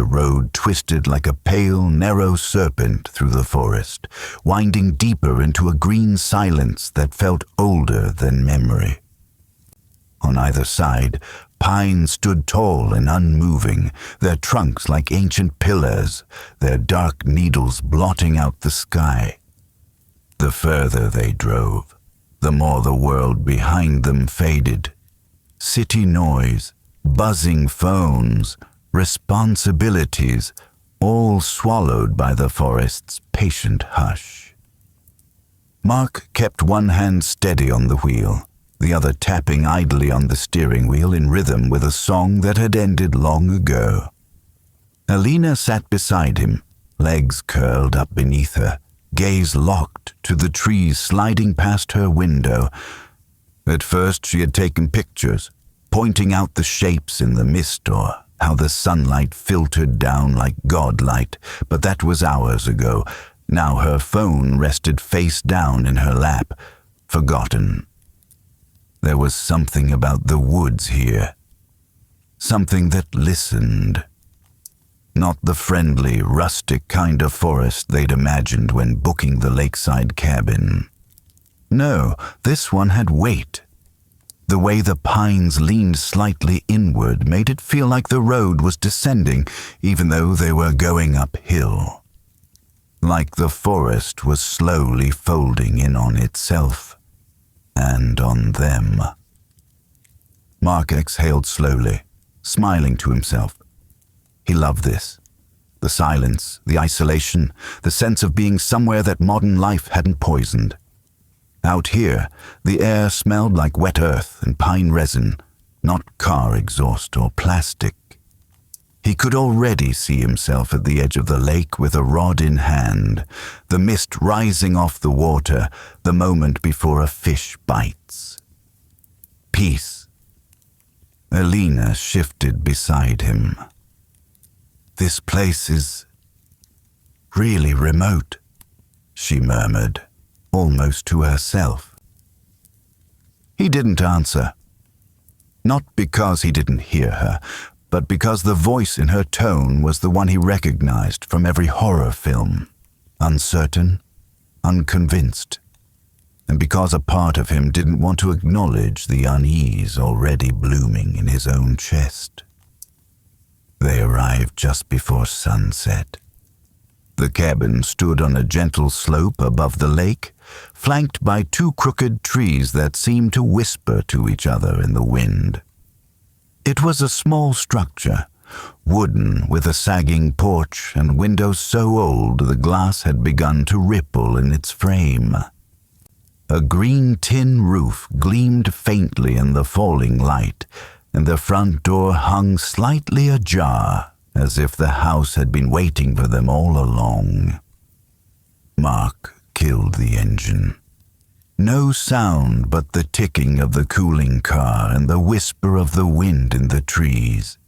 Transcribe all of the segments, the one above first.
the road twisted like a pale, narrow serpent through the forest, winding deeper into a green silence that felt older than memory. On either side, pines stood tall and unmoving, their trunks like ancient pillars, their dark needles blotting out the sky. The further they drove, the more the world behind them faded. City noise, buzzing phones, responsibilities, all swallowed by the forest's patient hush. Mark kept one hand steady on the wheel, the other tapping idly on the steering wheel in rhythm with a song that had ended long ago. Alina sat beside him, legs curled up beneath her, gaze locked to the trees sliding past her window. At first she had taken pictures, pointing out the shapes in the mist or how the sunlight filtered down like godlight, but that was hours ago. Now her phone rested face down in her lap, forgotten. There was something about the woods here, something that listened. Not the friendly, rustic kind of forest they'd imagined when booking the lakeside cabin. No, this one had weight. The way the pines leaned slightly inward made it feel like the road was descending, even though they were going uphill. Like the forest was slowly folding in on itself. And on them. Mark exhaled slowly, smiling to himself. He loved this. The silence, the isolation, the sense of being somewhere that modern life hadn't poisoned. Out here, the air smelled like wet earth and pine resin, not car exhaust or plastic. He could already see himself at the edge of the lake with a rod in hand, the mist rising off the water the moment before a fish bites. Peace. Alina shifted beside him. "This place is really remote," she murmured, almost to herself. He didn't answer. Not because he didn't hear her, but because the voice in her tone was the one he recognized from every horror film, uncertain, unconvinced, and because a part of him didn't want to acknowledge the unease already blooming in his own chest. They arrived just before sunset. The cabin stood on a gentle slope above the lake, flanked by two crooked trees that seemed to whisper to each other in the wind. It was a small structure, wooden with a sagging porch and windows so old the glass had begun to ripple in its frame. A green tin roof gleamed faintly in the falling light, and the front door hung slightly ajar, as if the house had been waiting for them all along. Mark killed the engine. No sound but the ticking of the cooling car and the whisper of the wind in the trees.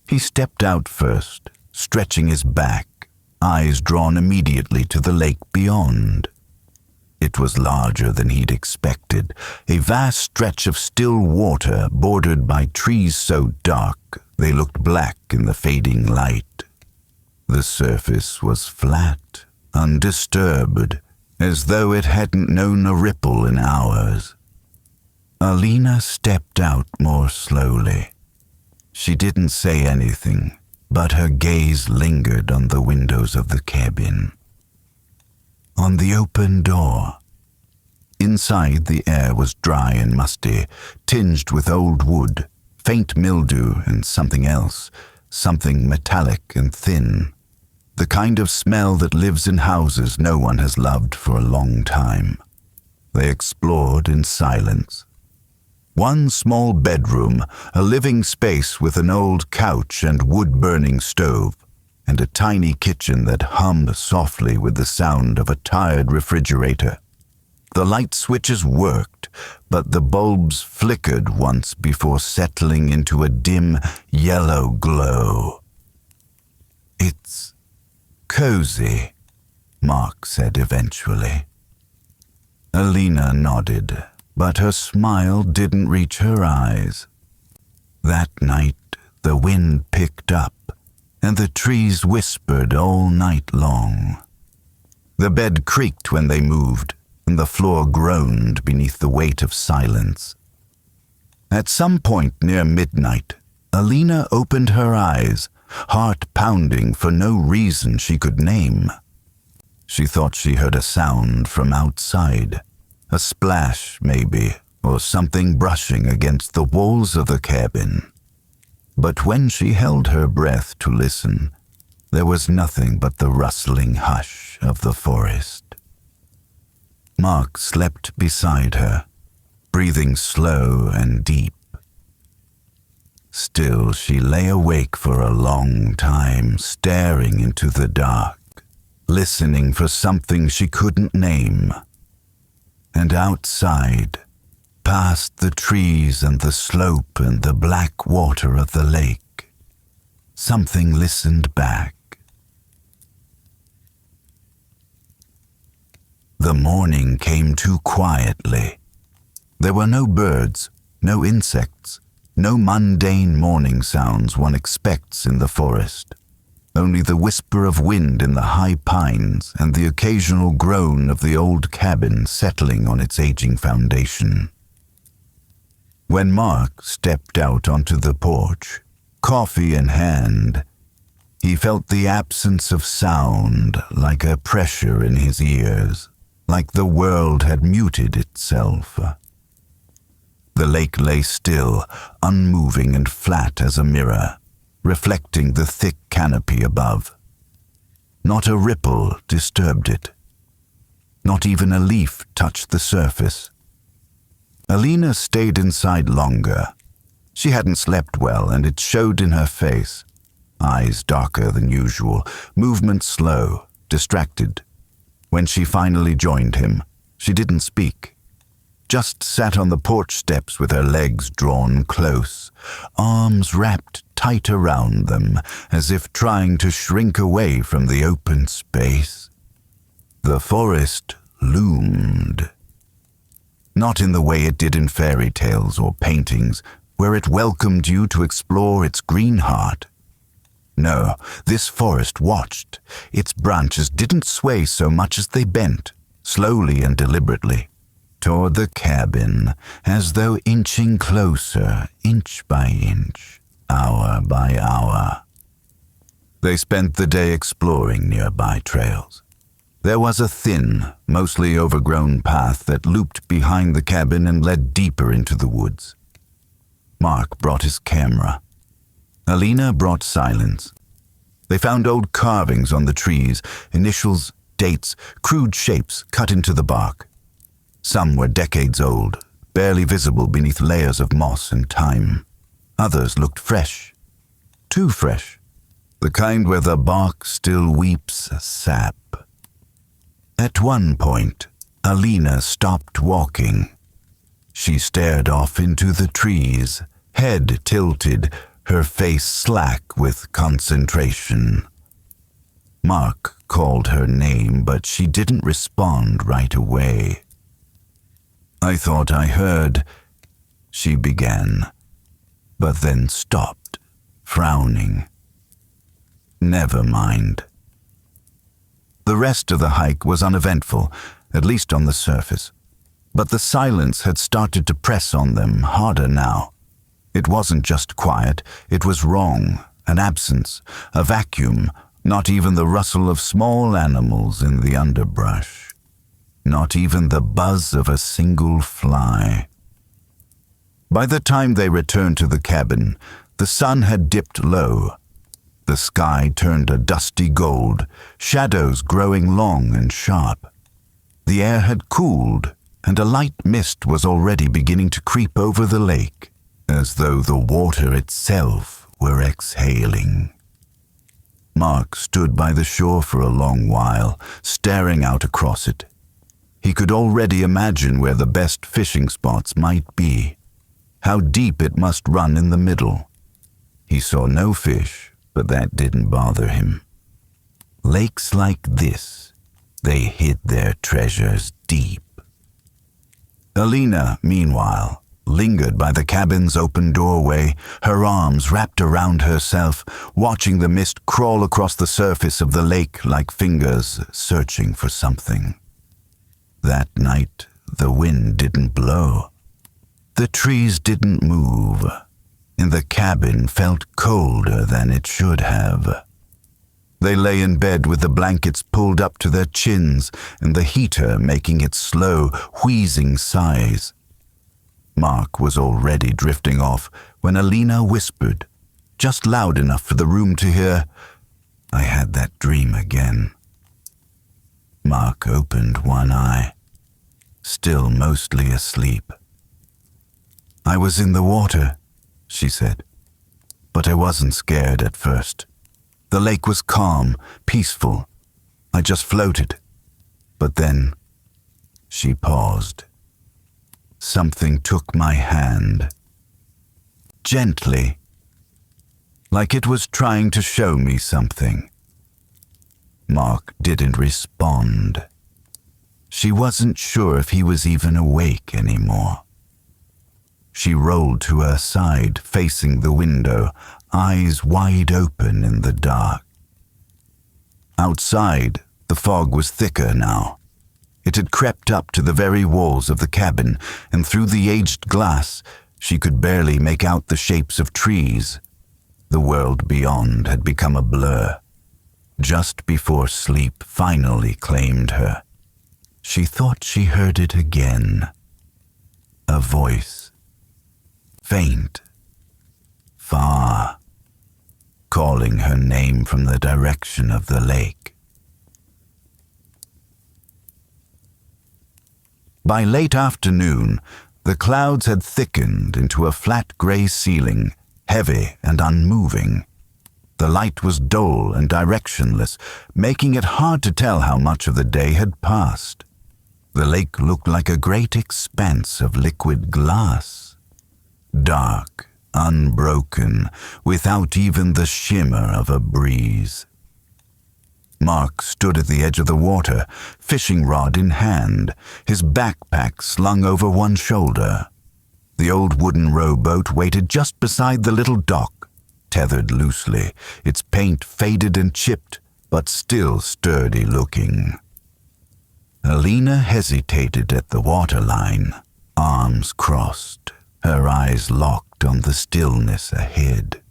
He stepped out first, stretching his back, eyes drawn immediately to the lake beyond. It was larger than he'd expected, a vast stretch of still water bordered by trees so dark they looked black in the fading light. The surface was flat, undisturbed, as though it hadn't known a ripple in hours. Alina stepped out more slowly. She didn't say anything, but her gaze lingered on the windows of the cabin. On the open door. Inside, the air was dry and musty, tinged with old wood, faint mildew and something else, something metallic and thin. The kind of smell that lives in houses no one has loved for a long time. They explored in silence. One small bedroom, a living space with an old couch and wood-burning stove, and a tiny kitchen that hummed softly with the sound of a tired refrigerator. The light switches worked, but the bulbs flickered once before settling into a dim yellow glow. "It's cozy," Mark said eventually. Alina nodded, but her smile didn't reach her eyes. That night, the wind picked up, and the trees whispered all night long. The bed creaked when they moved, and the floor groaned beneath the weight of silence. At some point near midnight, Alina opened her eyes, heart pounding for no reason she could name. She thought she heard a sound from outside, a splash maybe, or something brushing against the walls of the cabin. But when she held her breath to listen, there was nothing but the rustling hush of the forest. Mark slept beside her, breathing slow and deep. Still, she lay awake for a long time, staring into the dark, listening for something she couldn't name. And outside, past the trees and the slope and the black water of the lake, something listened back. The morning came too quietly. There were no birds, no insects, no mundane morning sounds one expects in the forest. Only the whisper of wind in the high pines and the occasional groan of the old cabin settling on its aging foundation. When Mark stepped out onto the porch, coffee in hand, he felt the absence of sound like a pressure in his ears, like the world had muted itself. The lake lay still, unmoving and flat as a mirror, reflecting the thick canopy above. Not a ripple disturbed it. Not even a leaf touched the surface. Alina stayed inside longer. She hadn't slept well, and it showed in her face. Eyes darker than usual, movement slow, distracted. When she finally joined him, she didn't speak. Just sat on the porch steps with her legs drawn close, arms wrapped tight around them, as if trying to shrink away from the open space. The forest loomed. Not in the way it did in fairy tales or paintings, where it welcomed you to explore its green heart. No, this forest watched. Its branches didn't sway so much as they bent, slowly and deliberately, toward the cabin, as though inching closer, inch by inch, hour by hour. They spent the day exploring nearby trails. There was a thin, mostly overgrown path that looped behind the cabin and led deeper into the woods. Mark brought his camera. Alina brought silence. They found old carvings on the trees, initials, dates, crude shapes cut into the bark. Some were decades old, barely visible beneath layers of moss and time. Others looked fresh. Too fresh. The kind where the bark still weeps sap. At one point, Alina stopped walking. She stared off into the trees, head tilted, her face slack with concentration. Mark called her name, but she didn't respond right away. "I thought I heard," she began, but then stopped, frowning. Never mind. The rest of the hike was uneventful, at least on the surface, but the silence had started to press on them harder now. It wasn't just quiet, it was wrong, an absence, a vacuum, not even the rustle of small animals in the underbrush. Not even the buzz of a single fly. By the time they returned to the cabin, the sun had dipped low. The sky turned a dusty gold, shadows growing long and sharp. The air had cooled, and a light mist was already beginning to creep over the lake, as though the water itself were exhaling. Mark stood by the shore for a long while, staring out across it. He could already imagine where the best fishing spots might be, how deep it must run in the middle. He saw no fish, but that didn't bother him. Lakes like this, they hid their treasures deep. Alina, meanwhile, lingered by the cabin's open doorway, her arms wrapped around herself, watching the mist crawl across the surface of the lake like fingers searching for something. That night, the wind didn't blow. The trees didn't move, and the cabin felt colder than it should have. They lay in bed with the blankets pulled up to their chins and the heater making its slow, wheezing sighs. Mark was already drifting off when Alina whispered, just loud enough for the room to hear, "I had that dream again." Mark opened one eye, still mostly asleep. "I was in the water," she said, "but I wasn't scared at first. The lake was calm, peaceful. I just floated. But then," she paused. "Something took my hand. Gently, like it was trying to show me something." Mark didn't respond. She wasn't sure if he was even awake anymore. She rolled to her side, facing the window, eyes wide open in the dark. Outside, the fog was thicker now. It had crept up to the very walls of the cabin, and through the aged glass, she could barely make out the shapes of trees. The world beyond had become a blur. Just before sleep finally claimed her, she thought she heard it again. A voice. Faint. Far. Calling her name from the direction of the lake. By late afternoon, the clouds had thickened into a flat gray ceiling, heavy and unmoving. The light was dull and directionless, making it hard to tell how much of the day had passed. The lake looked like a great expanse of liquid glass. Dark, unbroken, without even the shimmer of a breeze. Mark stood at the edge of the water, fishing rod in hand, his backpack slung over one shoulder. The old wooden rowboat waited just beside the little dock, tethered loosely, its paint faded and chipped, but still sturdy-looking. Alina hesitated at the waterline, arms crossed, her eyes locked on the stillness ahead.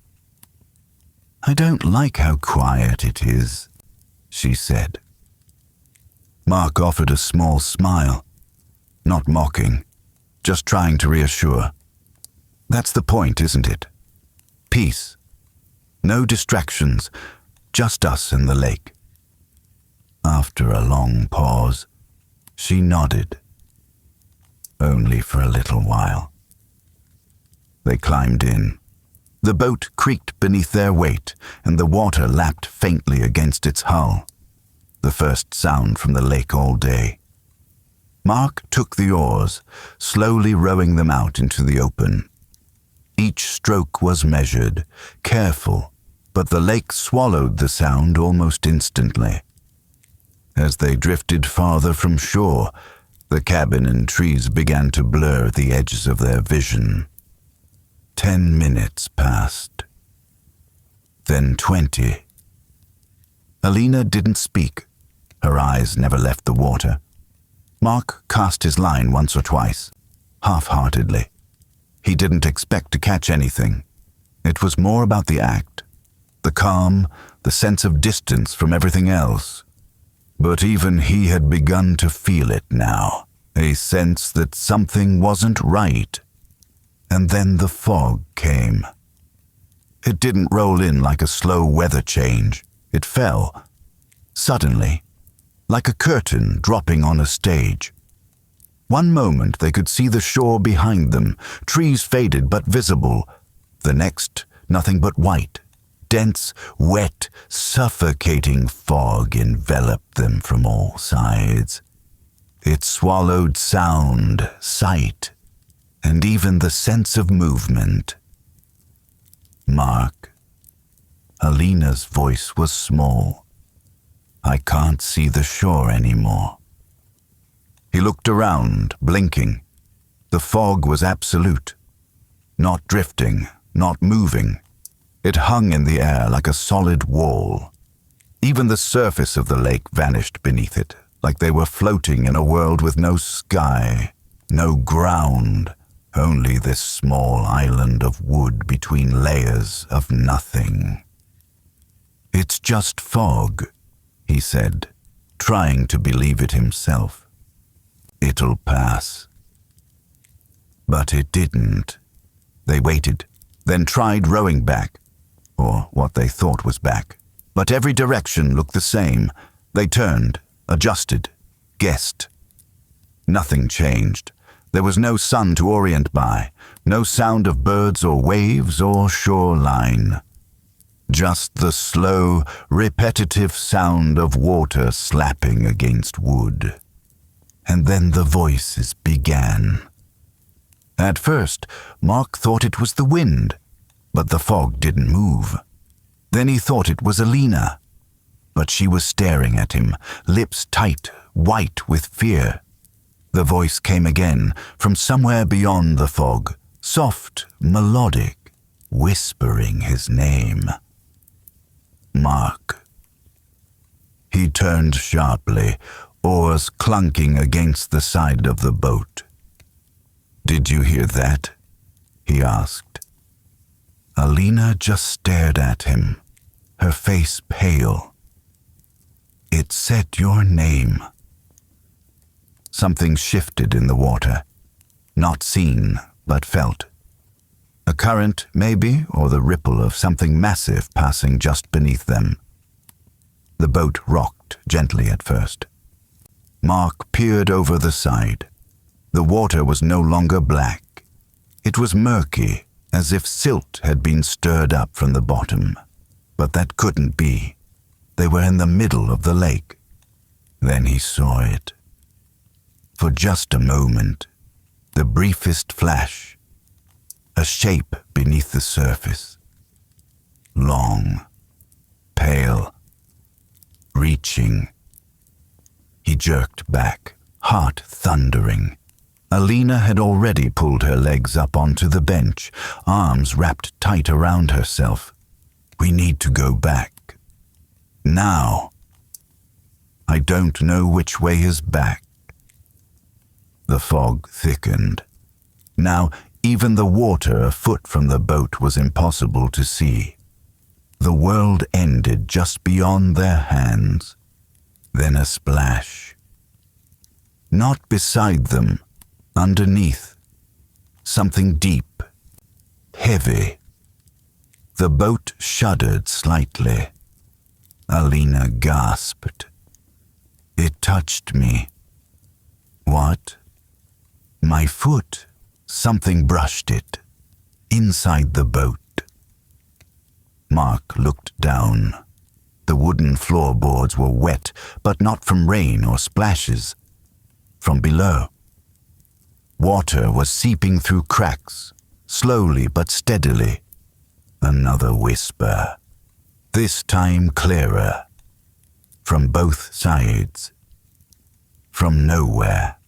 "I don't like how quiet it is," she said. Mark offered a small smile, not mocking, just trying to reassure. "That's the point, isn't it? Peace. No distractions, just us and the lake." After a long pause, she nodded. Only for a little while. They climbed in. The boat creaked beneath their weight, and the water lapped faintly against its hull. The first sound from the lake all day. Mark took the oars, slowly rowing them out into the open. Each stroke was measured, careful, but the lake swallowed the sound almost instantly. As they drifted farther from shore, the cabin and trees began to blur the edges of their vision. 10 minutes passed. Then 20. Alina didn't speak. Her eyes never left the water. Mark cast his line once or twice, half-heartedly. He didn't expect to catch anything. It was more about the act, the calm, the sense of distance from everything else. But even he had begun to feel it now, a sense that something wasn't right. And then the fog came. It didn't roll in like a slow weather change. It fell, suddenly, like a curtain dropping on a stage. One moment they could see the shore behind them, trees faded but visible. The next, nothing but white. Dense, wet, suffocating fog enveloped them from all sides. It swallowed sound, sight, and even the sense of movement. "Mark." Alina's voice was small. "I can't see the shore anymore." He looked around, blinking. The fog was absolute. Not drifting, not moving. It hung in the air like a solid wall. Even the surface of the lake vanished beneath it, like they were floating in a world with no sky, no ground, only this small island of wood between layers of nothing. "It's just fog," he said, trying to believe it himself. "It'll pass." But it didn't. They waited, then tried rowing back, or what they thought was back. But every direction looked the same. They turned, adjusted, guessed. Nothing changed. There was no sun to orient by, no sound of birds or waves or shoreline. Just the slow, repetitive sound of water slapping against wood. And then the voices began. At first, Mark thought it was the wind, but the fog didn't move. Then he thought it was Alina, but she was staring at him, lips tight, white with fear. The voice came again, from somewhere beyond the fog, soft, melodic, whispering his name. Mark. He turned sharply, oars clunking against the side of the boat. "Did you hear that?" he asked. Alina just stared at him, her face pale. "It said your name." Something shifted in the water, not seen, but felt. A current, maybe, or the ripple of something massive passing just beneath them. The boat rocked gently at first. Mark peered over the side. The water was no longer black. It was murky, as if silt had been stirred up from the bottom. But that couldn't be. They were in the middle of the lake. Then he saw it. For just a moment, the briefest flash, a shape beneath the surface. Long, pale, reaching. He jerked back, heart thundering. Alina had already pulled her legs up onto the bench, arms wrapped tight around herself. "We need to go back. Now." "I don't know which way is back." The fog thickened. Now, even the water a foot from the boat was impossible to see. The world ended just beyond their hands. Then a splash. Not beside them, underneath. Something deep, heavy. The boat shuddered slightly. Alina gasped. "It touched me." "What?" "My foot. Something brushed it. Inside the boat." Mark looked down. The wooden floorboards were wet, but not from rain or splashes. From below. Water was seeping through cracks, slowly but steadily. Another whisper. This time clearer. From both sides. From nowhere.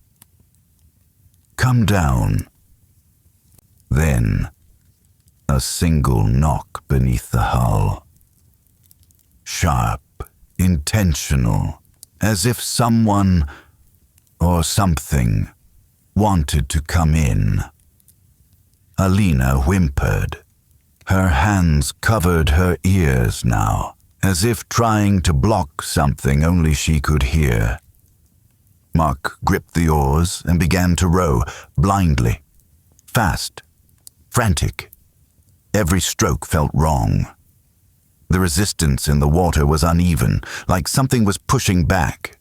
"Come down." Then, a single knock beneath the hull. Sharp, intentional, as if someone, or something, wanted to come in. Alina whimpered. Her hands covered her ears now, as if trying to block something only she could hear. Mark gripped the oars and began to row, blindly. Fast. Frantic. Every stroke felt wrong. The resistance in the water was uneven, like something was pushing back.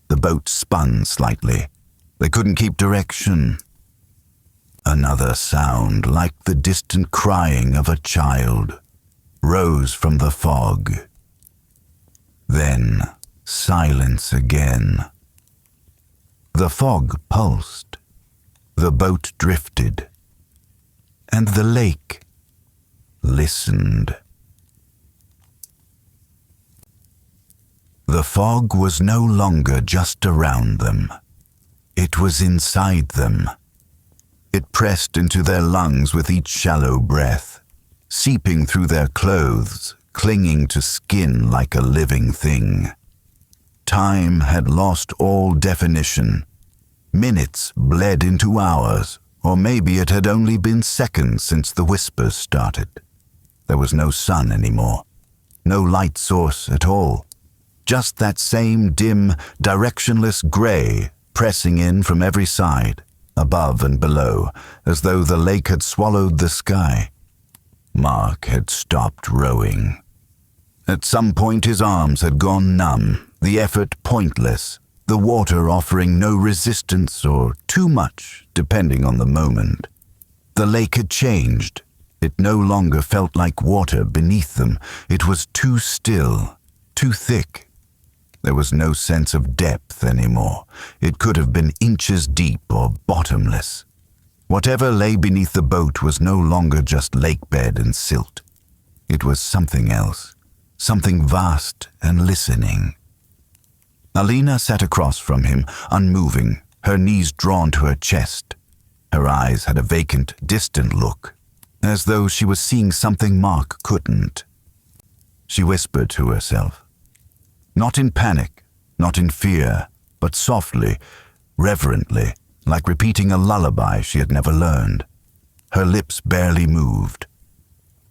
The boat spun slightly. They couldn't keep direction. Another sound, like the distant crying of a child, rose from the fog. Then silence again. The fog pulsed. The boat drifted. And the lake listened. The fog was no longer just around them. It was inside them. It pressed into their lungs with each shallow breath, seeping through their clothes, clinging to skin like a living thing. Time had lost all definition. Minutes bled into hours, or maybe it had only been seconds since the whispers started. There was no sun anymore, no light source at all. Just that same dim, directionless grey pressing in from every side, above and below, as though the lake had swallowed the sky. Mark had stopped rowing. At some point his arms had gone numb, the effort pointless, the water offering no resistance or too much, depending on the moment. The lake had changed. It no longer felt like water beneath them. It was too still, too thick. There was no sense of depth anymore. It could have been inches deep or bottomless. Whatever lay beneath the boat was no longer just lake bed and silt. It was something else, something vast and listening. Alina sat across from him, unmoving, her knees drawn to her chest. Her eyes had a vacant, distant look, as though she was seeing something Mark couldn't. She whispered to herself. Not in panic, not in fear, but softly, reverently, like repeating a lullaby she had never learned. Her lips barely moved.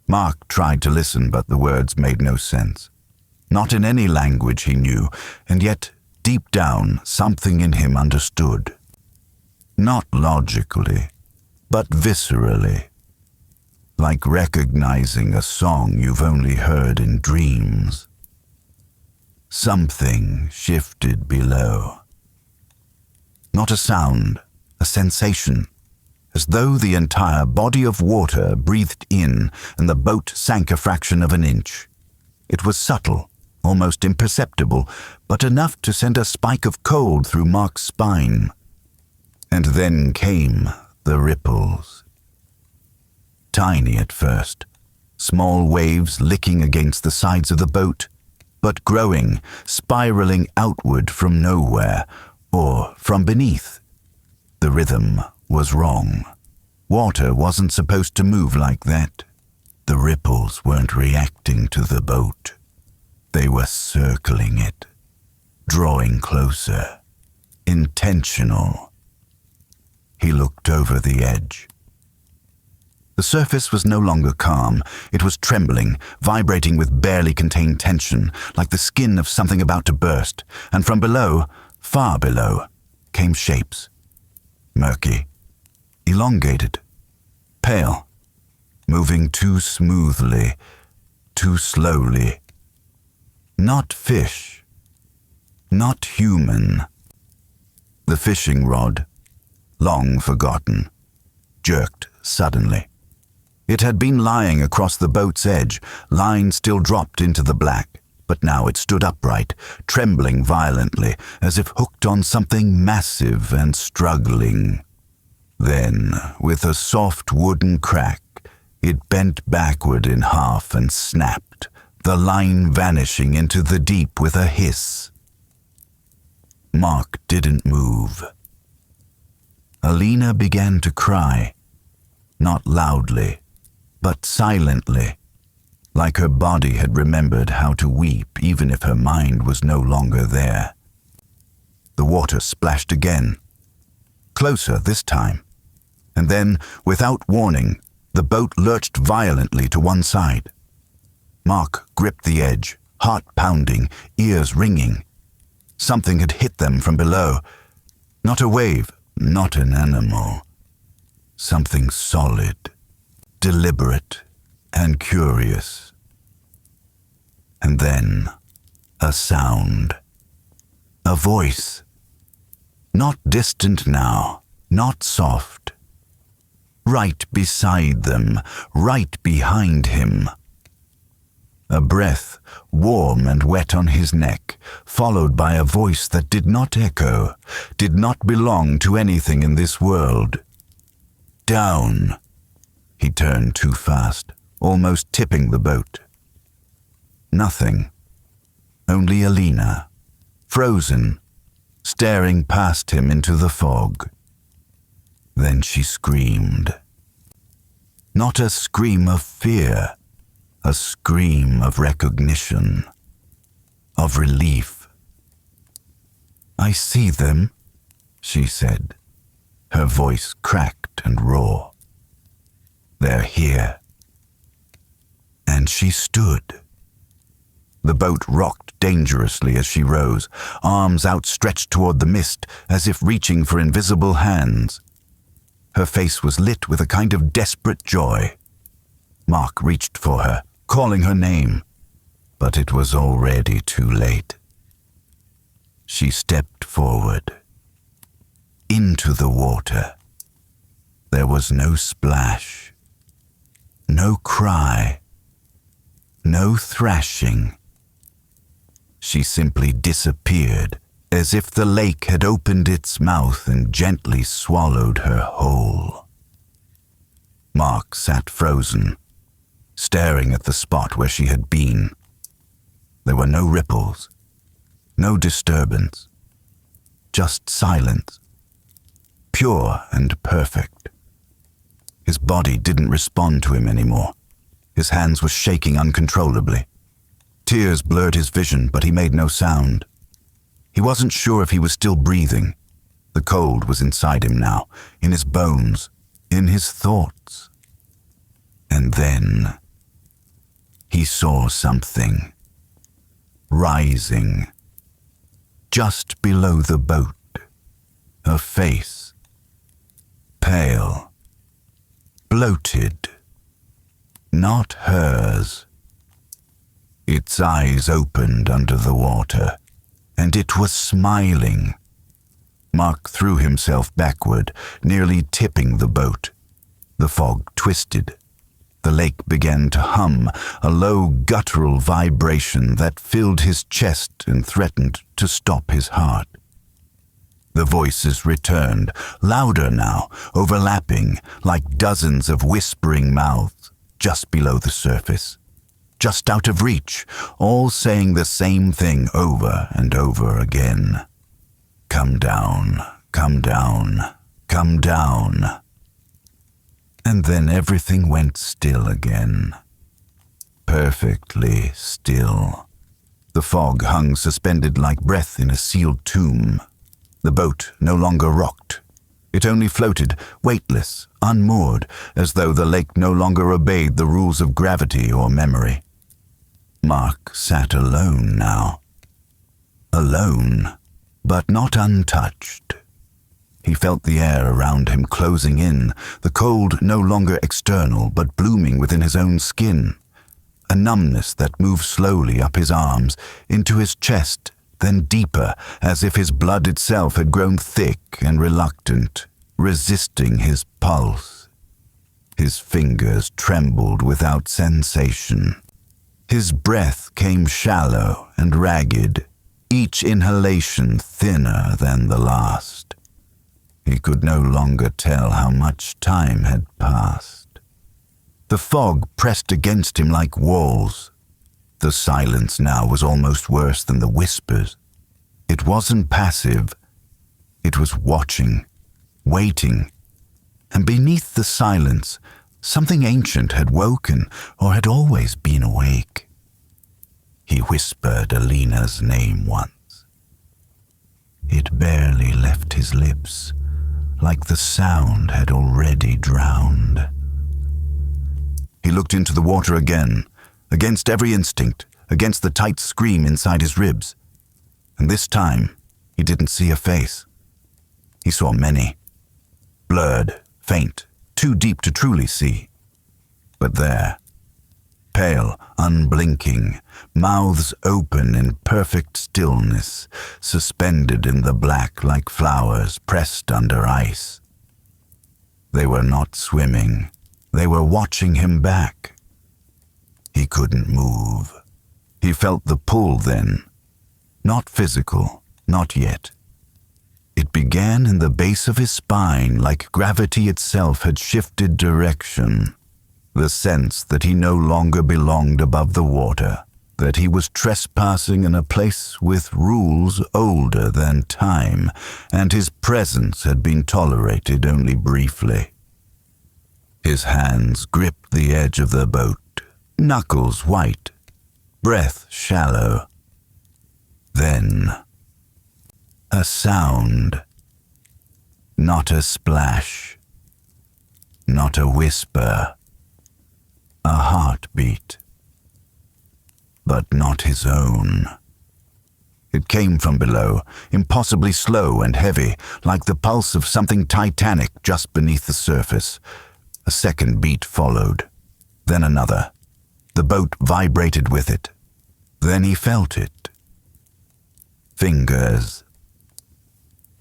Mark tried to listen, but the words made no sense. Not in any language he knew, and yet, deep down, something in him understood. Not logically, but viscerally. Like recognizing a song you've only heard in dreams. Something shifted below. Not a sound, a sensation, as though the entire body of water breathed in and the boat sank a fraction of an inch. It was subtle, almost imperceptible, but enough to send a spike of cold through Mark's spine. And then came the ripples. Tiny at first, small waves licking against the sides of the boat, but growing, spiraling outward from nowhere, or from beneath. The rhythm was wrong. Water wasn't supposed to move like that. The ripples weren't reacting to the boat. They were circling it, drawing closer, intentional. He looked over the edge. The surface was no longer calm. It was trembling, vibrating with barely contained tension, like the skin of something about to burst, and from below, far below, came shapes. Murky, elongated, pale, moving too smoothly, too slowly. Not fish, not human. The fishing rod, long forgotten, jerked suddenly. It had been lying across the boat's edge, line still dropped into the black, but now it stood upright, trembling violently, as if hooked on something massive and struggling. Then, with a soft wooden crack, it bent backward in half and snapped, the line vanishing into the deep with a hiss. Mark didn't move. Alina began to cry, not loudly, but silently, like her body had remembered how to weep even if her mind was no longer there. The water splashed again, closer this time, and then, without warning, the boat lurched violently to one side. Mark gripped the edge, heart pounding, ears ringing. Something had hit them from below. Not a wave, not an animal. Something solid, deliberate, and curious. And then, a sound. A voice. Not distant now, not soft. Right beside them, right behind him. A breath, warm and wet on his neck, followed by a voice that did not echo, did not belong to anything in this world. Down. He turned too fast, almost tipping the boat. Nothing. Only Alina, frozen, staring past him into the fog. Then she screamed. Not a scream of fear, a scream of recognition, of relief. "I see them," she said, her voice cracked and raw. "They're here." And she stood. The boat rocked dangerously as she rose, arms outstretched toward the mist as if reaching for invisible hands. Her face was lit with a kind of desperate joy. Mark reached for her, calling her name, but it was already too late. She stepped forward, into the water. There was no splash, no cry, no thrashing. She simply disappeared, as if the lake had opened its mouth and gently swallowed her whole. Mark sat frozen, staring at the spot where she had been. There were no ripples, no disturbance, just silence, pure and perfect. His body didn't respond to him anymore. His hands were shaking uncontrollably. Tears blurred his vision, but he made no sound. He wasn't sure if he was still breathing. The cold was inside him now, in his bones, in his thoughts. And then he saw something rising just below the boat. A face, pale, bloated, not hers. Its eyes opened under the water, and it was smiling. Mark threw himself backward, nearly tipping the boat. The fog twisted. The lake began to hum, a low guttural vibration that filled his chest and threatened to stop his heart. The voices returned, louder now, overlapping, like dozens of whispering mouths, just below the surface, just out of reach, all saying the same thing over and over again. "Come down, come down, come down." And then everything went still again. Perfectly still. The fog hung suspended like breath in a sealed tomb. The boat no longer rocked. It only floated, weightless, unmoored, as though the lake no longer obeyed the rules of gravity or memory. Mark sat alone now. Alone, but not untouched. He felt the air around him closing in, the cold no longer external but blooming within his own skin. A numbness that moved slowly up his arms, into his chest, then deeper, as if his blood itself had grown thick and reluctant, resisting his pulse. His fingers trembled without sensation. His breath came shallow and ragged, each inhalation thinner than the last. He could no longer tell how much time had passed. The fog pressed against him like walls. The silence now was almost worse than the whispers. It wasn't passive. It was watching, waiting. And beneath the silence, something ancient had woken or had always been awake. He whispered Alina's name once. It barely left his lips, like the sound had already drowned. He looked into the water again, against every instinct, against the tight scream inside his ribs. And this time, he didn't see a face. He saw many. Blurred, faint, too deep to truly see. But there, pale, unblinking, mouths open in perfect stillness, suspended in the black like flowers pressed under ice. They were not swimming. They were watching him back. He couldn't move. He felt the pull then. Not physical, not yet. It began in the base of his spine, like gravity itself had shifted direction. The sense that he no longer belonged above the water, that he was trespassing in a place with rules older than time, and his presence had been tolerated only briefly. His hands gripped the edge of the boat, knuckles white, breath shallow. Then, a sound. Not a splash, not a whisper, a heartbeat, but not his own. It came from below, impossibly slow and heavy, like the pulse of something titanic just beneath the surface. A second beat followed, then another. The boat vibrated with it. Then he felt it. Fingers.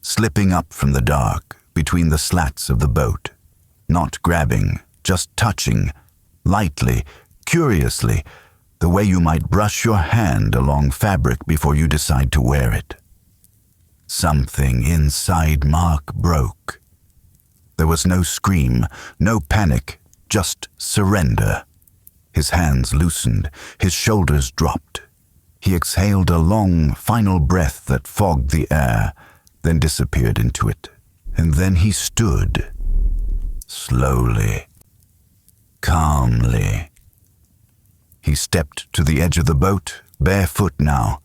Slipping up from the dark, between the slats of the boat. Not grabbing, just touching, lightly, curiously, the way you might brush your hand along fabric before you decide to wear it. Something inside Mark broke. There was no scream, no panic, just surrender. His hands loosened, his shoulders dropped. He exhaled a long, final breath that fogged the air, then disappeared into it. And then he stood, slowly, calmly. He stepped to the edge of the boat, barefoot now,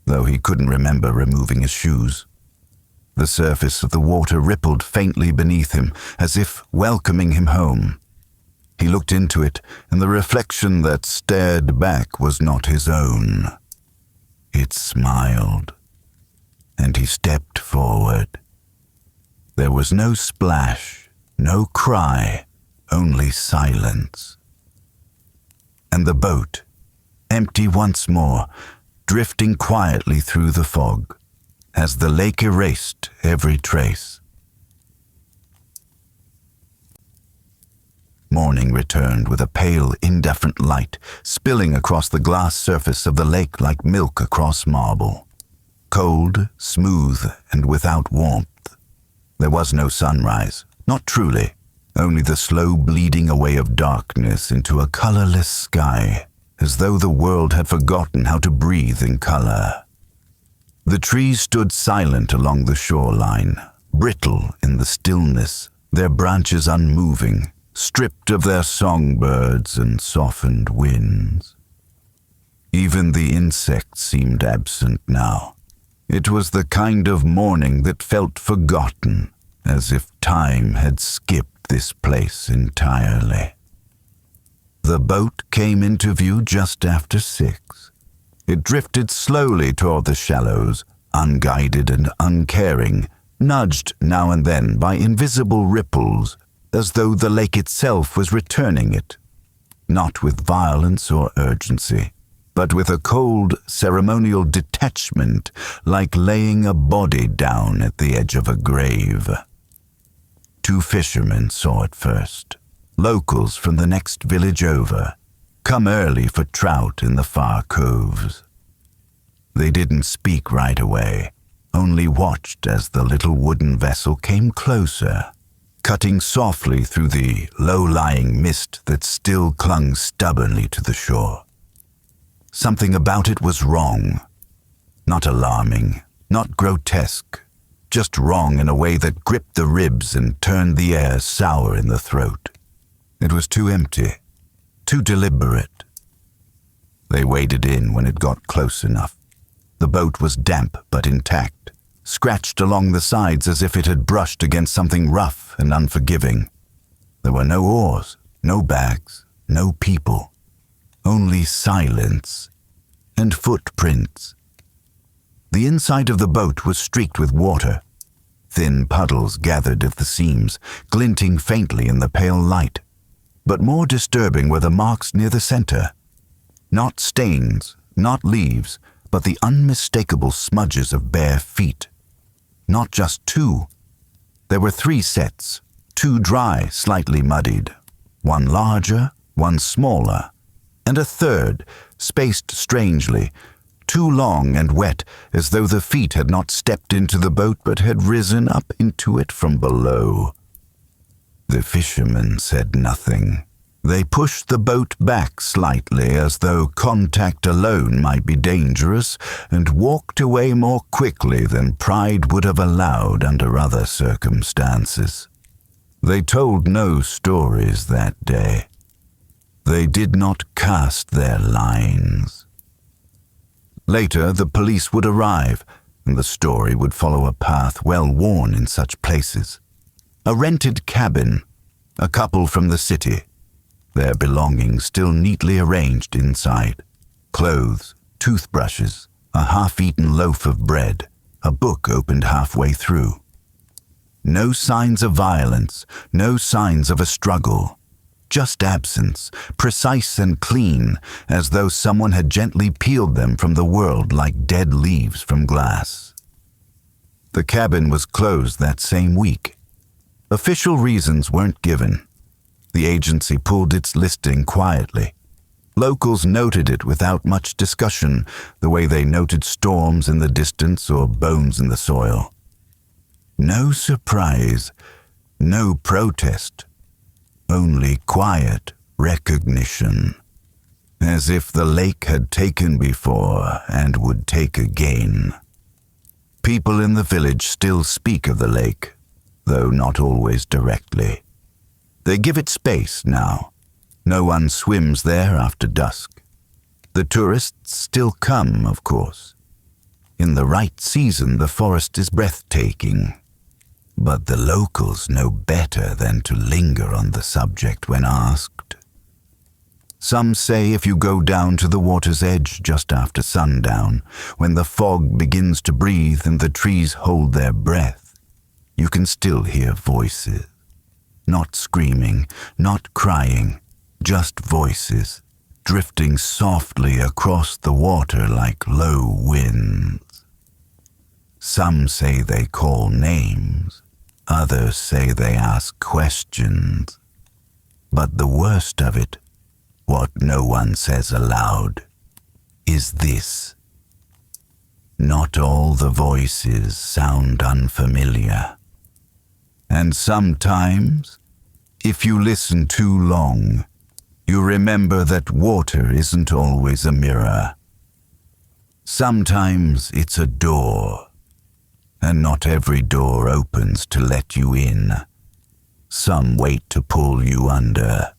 though he couldn't remember removing his shoes. The surface of the water rippled faintly beneath him, as if welcoming him home. He looked into it, and the reflection that stared back was not his own. It smiled, and he stepped forward. There was no splash, no cry, only silence. And the boat, empty once more, drifting quietly through the fog, as the lake erased every trace. Morning returned with a pale, indifferent light, spilling across the glass surface of the lake like milk across marble. Cold, smooth, and without warmth. There was no sunrise, not truly, only the slow bleeding away of darkness into a colorless sky, as though the world had forgotten how to breathe in color. The trees stood silent along the shoreline, brittle in the stillness, their branches unmoving, stripped of their songbirds and softened winds. Even the insects seemed absent now. It was the kind of morning that felt forgotten, as if time had skipped this place entirely. The boat came into view just after 6. It drifted slowly toward the shallows, unguided and uncaring, nudged now and then by invisible ripples, as though the lake itself was returning it, not with violence or urgency, but with a cold, ceremonial detachment, like laying a body down at the edge of a grave. 2 fishermen saw it first, locals from the next village over, come early for trout in the far coves. They didn't speak right away, only watched as the little wooden vessel came closer, cutting softly through the low-lying mist that still clung stubbornly to the shore. Something about it was wrong. Not alarming, not grotesque, just wrong in a way that gripped the ribs and turned the air sour in the throat. It was too empty, too deliberate. They waded in when it got close enough. The boat was damp but intact, scratched along the sides as if it had brushed against something rough and unforgiving. There were no oars, no bags, no people. Only silence and footprints. The inside of the boat was streaked with water. Thin puddles gathered at the seams, glinting faintly in the pale light. But more disturbing were the marks near the center. Not stains, not leaves, but the unmistakable smudges of bare feet. Not just 2. There were 3 sets, 2 dry, slightly muddied, 1 larger, 1 smaller, and a 3rd, spaced strangely, too long and wet, as though the feet had not stepped into the boat but had risen up into it from below. The fishermen said nothing. They pushed the boat back slightly as though contact alone might be dangerous and walked away more quickly than pride would have allowed under other circumstances. They told no stories that day. They did not cast their lines. Later, the police would arrive, and the story would follow a path well worn in such places. A rented cabin, a couple from the city, their belongings still neatly arranged inside. Clothes, toothbrushes, a half-eaten loaf of bread, a book opened halfway through. No signs of violence, no signs of a struggle. Just absence, precise and clean, as though someone had gently peeled them from the world like dead leaves from glass. The cabin was closed that same week. Official reasons weren't given. The agency pulled its listing quietly. Locals noted it without much discussion, the way they noted storms in the distance or bones in the soil. No surprise, no protest, only quiet recognition, as if the lake had taken before and would take again. People in the village still speak of the lake, though not always directly. They give it space now. No one swims there after dusk. The tourists still come, of course. In the right season, the forest is breathtaking. But the locals know better than to linger on the subject when asked. Some say if you go down to the water's edge just after sundown, when the fog begins to breathe and the trees hold their breath, you can still hear voices. Not screaming, not crying, just voices, drifting softly across the water like low winds. Some say they call names, others say they ask questions. But the worst of it, what no one says aloud, is this. Not all the voices sound unfamiliar. And sometimes, if you listen too long, you remember that water isn't always a mirror. Sometimes it's a door, and not every door opens to let you in. Some wait to pull you under.